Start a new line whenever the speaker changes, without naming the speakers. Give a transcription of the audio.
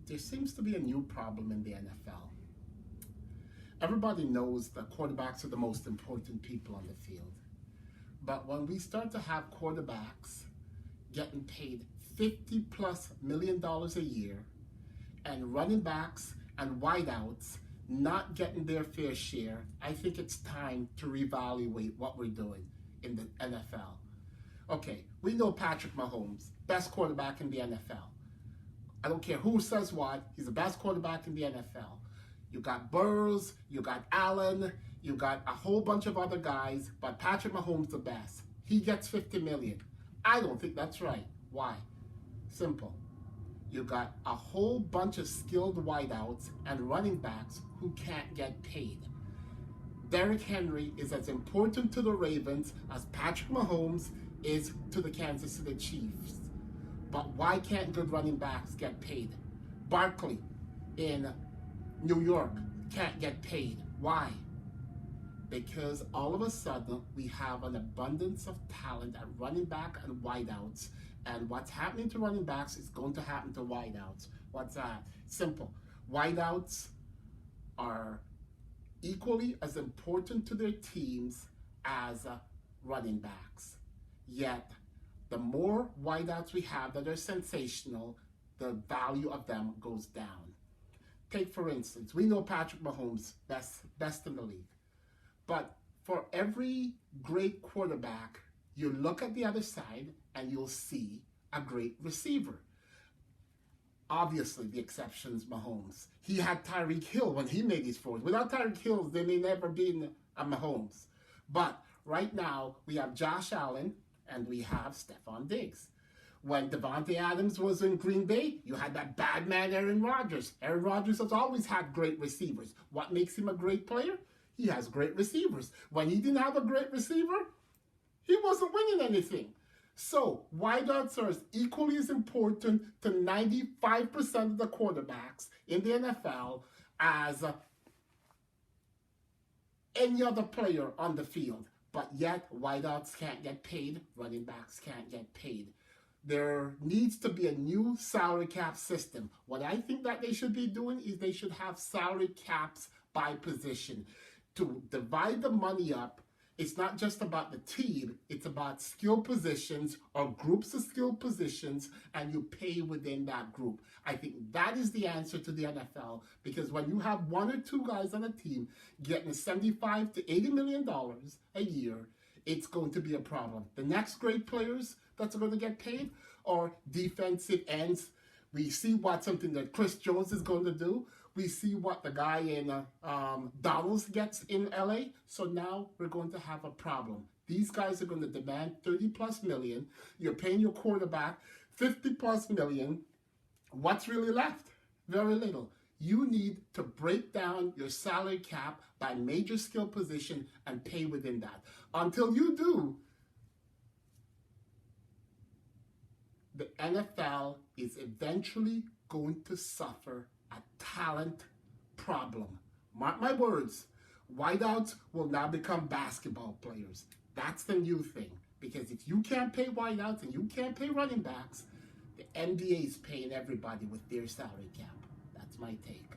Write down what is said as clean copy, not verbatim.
there seems to be a new problem in the NFL. Everybody knows that quarterbacks are the most important people on the field. But when we start to have quarterbacks getting paid $50+ million a year and running backs and wideouts not getting their fair share, I think it's time to reevaluate what we're doing in the NFL. Okay, we know Patrick Mahomes, best quarterback in the NFL. I don't care who says what, he's the best quarterback in the NFL. You got Burrows, you got Allen, you got a whole bunch of other guys, but Patrick Mahomes the best. He gets $50 million. I don't think that's right. Why? Simple. You got a whole bunch of skilled wideouts and running backs who can't get paid. Derrick Henry is as important to the Ravens as Patrick Mahomes is to the Kansas City Chiefs. But why can't good running backs get paid? Barkley in New York can't get paid. Why? Because all of a sudden we have an abundance of talent at running back and wideouts. And what's happening to running backs is going to happen to wideouts. What's that? Simple. Wideouts are equally as important to their teams as running backs. Yet, the more wideouts we have that are sensational, the value of them goes down. Take, for instance, we know Patrick Mahomes, best in the league. But for every great quarterback, you look at the other side and you'll see a great receiver. Obviously, the exception's Mahomes. He had Tyreek Hill when he made his throws. Without Tyreek Hill, there may never been a Mahomes. But right now, we have Josh Allen and we have Stephon Diggs. When Devontae Adams was in Green Bay, you had that bad man Aaron Rodgers. Aaron Rodgers has always had great receivers. What makes him a great player? He has great receivers. When he didn't have a great receiver, he wasn't winning anything. So, wideouts are equally as important to 95% of the quarterbacks in the NFL as any other player on the field. But yet, wideouts can't get paid, running backs can't get paid. There needs to be a new salary cap system. What I think that they should be doing is they should have salary caps by position to divide the money up. It's not just about the team, it's about skill positions or groups of skill positions, and you pay within that group. I think that is the answer to the NFL, because when you have one or two guys on a team getting $75 to $80 million a year, it's going to be a problem. The next great players that's going to get paid are defensive ends. We see what something that Chris Jones is going to do. We see what the guy in Donalds gets in LA. So now we're going to have a problem. These guys are going to demand $30+ million. You're paying your quarterback $50+ million. What's really left? Very little. You need to break down your salary cap by major skill position and pay within that. Until you do, the NFL is eventually going to suffer a talent problem. Mark my words, wideouts will now become basketball players. That's the new thing. Because if you can't pay wideouts and you can't pay running backs, the NBA is paying everybody with their salary cap. That's my take.